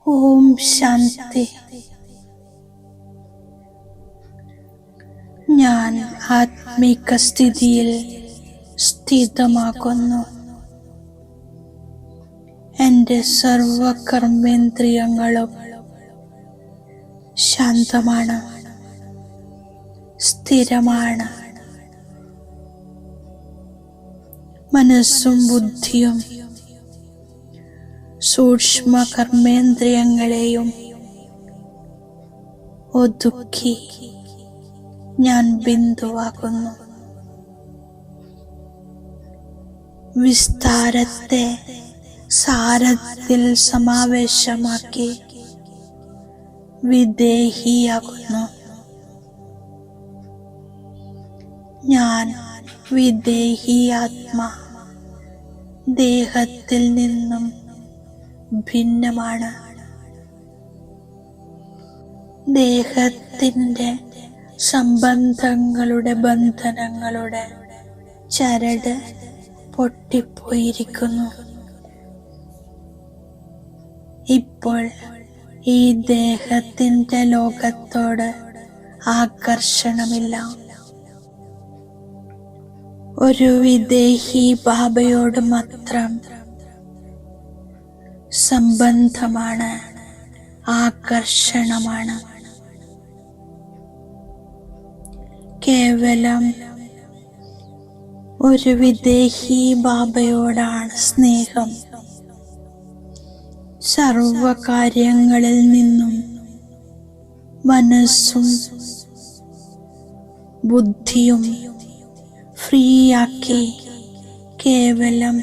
ഓം ശാന്തി. ഞാൻ ആത്മീക സ്ഥിതിയിൽ സ്ഥിതമാകുന്നു. എൻ്റെ സർവകർമ്മേന്ദ്രിയങ്ങളും ശാന്തമാണ്, സ്ഥിരമാണ്. മനസ്സും ബുദ്ധിയും സൂക്ഷ്മ കർമ്മേന്ദ്രിയങ്ങളെയും ഒതുക്കി ഞാൻ ബിന്ദുവാകുന്നു. വിസ്താരത്തെ സാരത്തിൽ സമാവേശമാക്കി വിദേഹിയാകുന്നു. ഞാൻ വിദേഹി ആത്മാ ദേഹത്തിൽ നിന്നും ഭിന്നമാണ്. ദേഹത്തിൻ്റെ സംബന്ധങ്ങളുടെ ബന്ധനങ്ങളുടെ ചരട് പൊട്ടിപ്പോയിരിക്കുന്നു. ഇപ്പോൾ ഈ ദേഹത്തിൻ്റെ ലോകത്തോട് ആകർഷണമില്ല. ഒരു വിദേഹി ബാബയോട് മാത്രം സംബന്ധമാണ്, ആകർഷണമാണ്. കേവലം ഒരു വിദേഹി ബാബയോടാണ് സ്നേഹം. സർവകാര്യങ്ങളിൽ നിന്നും മനസ്സും ബുദ്ധിയും ഫ്രീയാക്കി കേവലം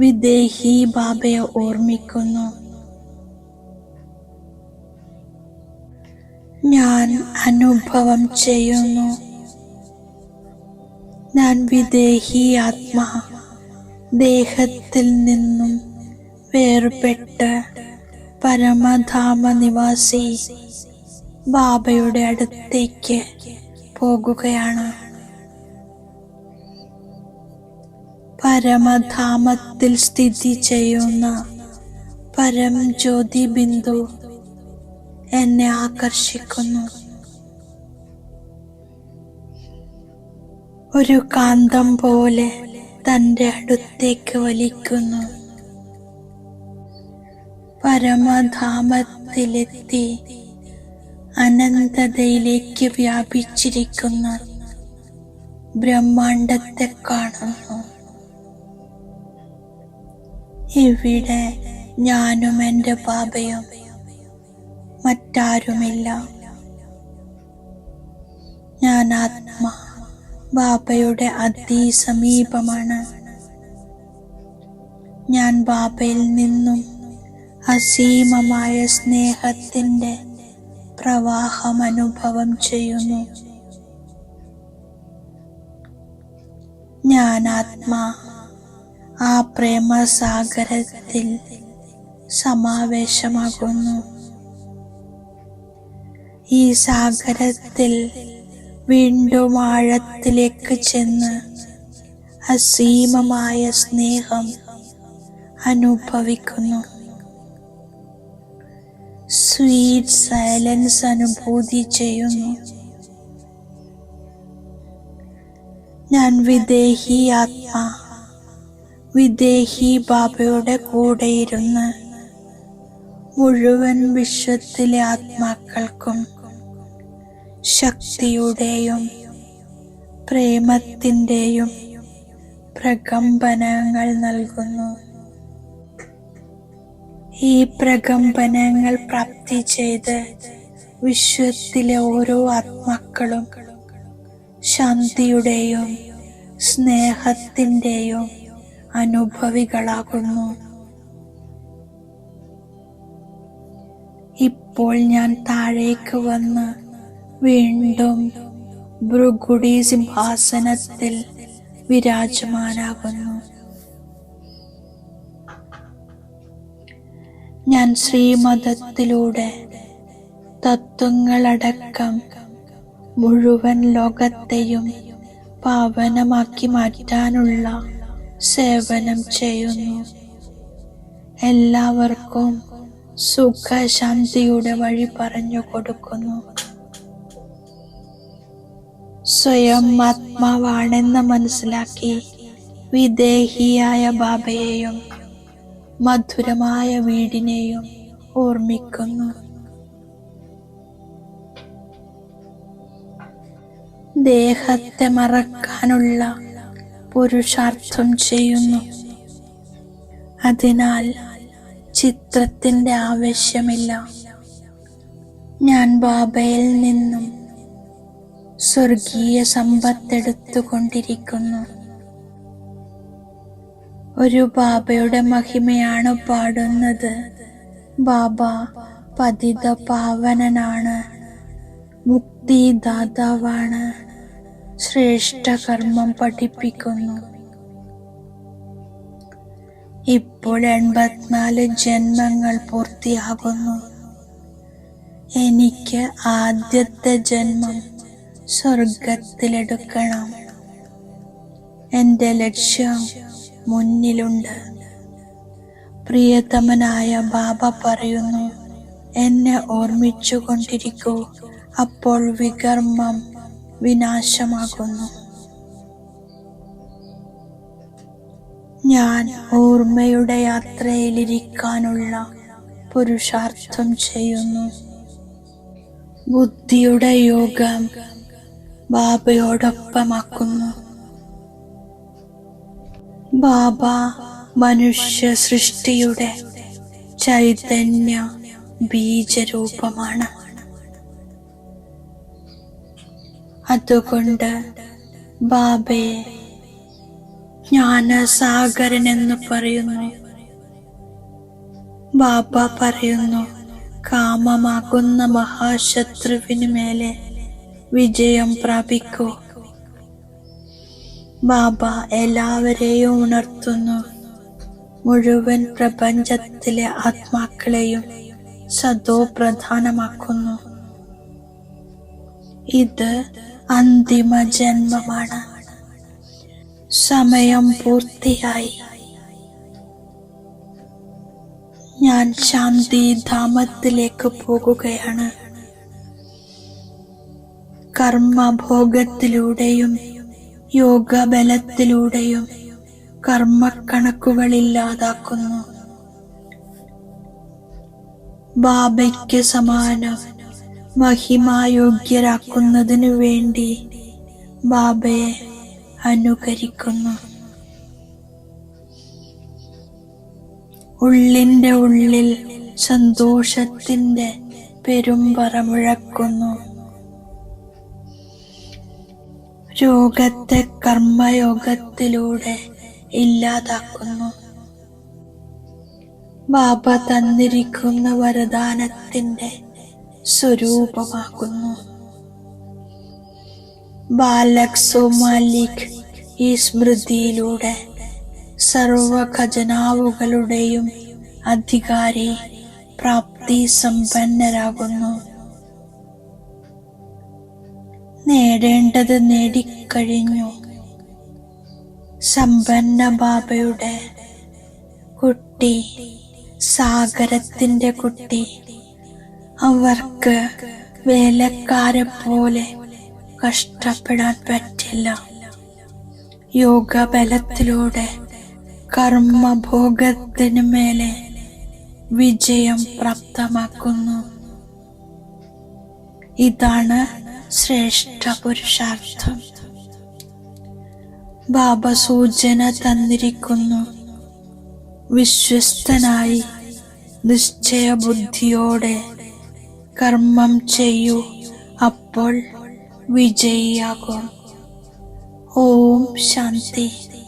വിദേഹി ബാബയെ ഓർമ്മിക്കുന്നു. ഞാൻ അനുഭവം ചെയ്യുന്നു. ഞാൻ വിദേഹി ആത്മാ ദേഹത്തിൽ നിന്നും വേർപെട്ട് പരമധാമ നിവാസി ബാബയുടെ അടുത്തേക്ക് പോകുകയാണ്. പരമധാമത്തിൽ സ്ഥിതി ചെയ്യുന്ന പരം ജ്യോതി ബിന്ദു എന്നെ ആകർഷിക്കുന്നു. ഒരു കാന്തം പോലെ തൻ്റെ അടുത്തേക്ക് വലിക്കുന്നു. പരമധാമത്തിലെത്തി അനന്തതയിലേക്ക് വ്യാപിച്ചിരിക്കുന്ന ബ്രഹ്മാണ്ടത്തെ കാണുന്നു. ഇവിടെ ഞാനും എൻ്റെ ബാബയും, മറ്റാരുമില്ല. ഞാൻ ആത്മാ ബാബയുടെ അതിസമീപമാണ്. ഞാൻ ബാബയിൽ നിന്നും അസീമമായ സ്നേഹത്തിൻ്റെ പ്രവാഹം അനുഭവം ചെയ്യുന്നു. ഞാൻ ആത്മാ ആ പ്രേമസാഗരത്തിൽ സമാവേശമാകുന്നു. ഈ സാഗരത്തിൽ വീണ്ടും ആഴത്തിലേക്ക് ചെന്ന് അസീമമായ സ്നേഹം അനുഭവിക്കുന്നു. സ്വീറ്റ് സൈലൻസ് അനുഭൂതി ചെയ്യുന്നു. ഞാൻ വിദേഹി ആത്മാ വിദേഹി ബാബയുടെ കൂടെയിരുന്ന് മുഴുവൻ വിശ്വത്തിലെ ആത്മാക്കൾക്കും ശക്തിയുടെയും പ്രേമത്തിൻ്റെയും പ്രകമ്പനങ്ങൾ നൽകുന്നു. ഈ പ്രകമ്പനങ്ങൾ പ്രാപ്തി ചെയ്ത് വിശ്വത്തിലെ ഓരോ ആത്മാക്കളും ശാന്തിയുടെയും സ്നേഹത്തിൻ്റെയും അനുഭവികളാകുന്നു. ഇപ്പോൾ ഞാൻ താഴേക്ക് വന്ന് വീണ്ടും ഭൃഗുടി സിംഹാസനത്തിൽ വിരാജമാനാകുന്നു. ഞാൻ ശ്രീമതത്തിലൂടെ തത്വങ്ങളടക്കം മുഴുവൻ ലോകത്തെയും പാവനമാക്കി മാറ്റാനുള്ള സേവനം ചെയ്യുന്നു. എല്ലാവർക്കും സുഖശാന്തിയുടെ വഴി പറഞ്ഞു കൊടുക്കുന്നു. സ്വയം ആത്മാവാണെന്ന് മനസ്സിലാക്കി വിദേഹിയായ ബാബയെയും മധുരമായ വീടിനെയും ഓർമ്മിക്കുന്നു. ദേഹത്തെ മറക്കാനുള്ള പുരുഷാർത്ഥം ചെയ്യുന്നു. അതിനാൽ ചിത്രത്തിന്റെ ആവശ്യമില്ല. ഞാൻ ബാബയിൽ നിന്നും സ്വർഗീയ സമ്പത്തെടുത്തുകൊണ്ടിരിക്കുന്നു. ഒരു ബാബയുടെ മഹിമയാണ് പാടുന്നത്. ബാബ പതിത പാവനനാണ്, മുക്തിദാതാവാണ്, ശ്രേഷ്ഠ കർമ്മം പഠിപ്പിക്കുന്നു. ഇപ്പോൾ 84 ജന്മങ്ങൾ പൂർത്തിയാകുന്നു. എനിക്ക് ആദ്യത്തെ ജന്മം സ്വർഗത്തിലെടുക്കണം. എൻ്റെ ലക്ഷ്യം മുന്നിലുണ്ട്. പ്രിയതമനായ ബാബ പറയുന്നു, എന്നെ ഓർമ്മിച്ചു കൊണ്ടിരിക്കൂ, അപ്പോൾ വികർമ്മം വിനാശമാകുന്നു. ഞാൻ ഓർമ്മയുടെ യാത്രയിലിരിക്കാനുള്ള പുരുഷാർത്ഥം ചെയ്യുന്നു. ബുദ്ധിയുടെ യോഗം ബാബയോടൊപ്പമാക്കുന്നു. ബാബ മനുഷ്യ സൃഷ്ടിയുടെ ചൈതന്യ ബീജരൂപമാണ്. അതുകൊണ്ട് ബാബയെ ജ്ഞാനസാഗരൻ എന്ന് പറയുന്നു. ബാബ പറയുന്നു, കാമമാകുന്ന മഹാശത്രുവിന് മേലെ വിജയം പ്രാപിക്കൂ. ബാബ എല്ലാവരെയും ഉണർത്തുന്നു. മുഴുവൻ പ്രപഞ്ചത്തിലെ ആത്മാക്കളെയും സദോ പ്രധാനമാക്കുന്നു. ഇത് അന്തിമ ജന്മമാണ്. സമയം പൂർത്തിയായി. ഞാൻ ശാന്തിധാമത്തിലേക്ക് പോകുകയാണ്. കർമ്മഭോഗത്തിലൂടെയും യോഗബലത്തിലൂടെയും കർമ്മക്കണക്കുകളില്ലാതാക്കുന്നു. ബാബയ്ക്ക് സമാനം മഹിമായോഗ്യരാക്കുന്നതിനു വേണ്ടി ബാബയെ അനുകരിക്കുന്നു. ഉള്ളിന്റെ ഉള്ളിൽ സന്തോഷത്തിന്റെ പെരുമ്പറ മുഴക്കുന്നു. രോഗത്തെ കർമ്മയോഗത്തിലൂടെ ഇല്ലാതാക്കുന്നു. ബാബ തന്നിരിക്കുന്ന വരദാനത്തിന്റെ സ്വരൂപമാകുന്നു. ബാലക് സോ മാലിക് ഈ സ്മൃതിയിലൂടെ സർവ ഖജനാവുകളുടെയും അധികാരി പ്രാപ്തി സമ്പന്നരാകുന്നു. നേടേണ്ടത് നേടിക്കഴിഞ്ഞു. സമ്പന്ന ബാബയുടെ കുട്ടി, സാഗരത്തിന്റെ കുട്ടി. അവർക്ക് വേലക്കാരെ പോലെ കഷ്ടപ്പെടാൻ പറ്റില്ല. യോഗബലത്തിലൂടെ കർമ്മഭോഗത്തിന് മേലെ വിജയം പ്രാപ്തമാക്കുന്നു. ഇതാണ് ശ്രേഷ്ഠ പുരുഷാർത്ഥം. ബാബ സൂചന തന്നിരിക്കുന്നു. വിശ്വസ്തനായി നിശ്ചയബുദ്ധിയോടെ കർമ്മം ചെയ്യൂ, അപ്പോൾ വിജയിയാകും. ഓം ശാന്തി.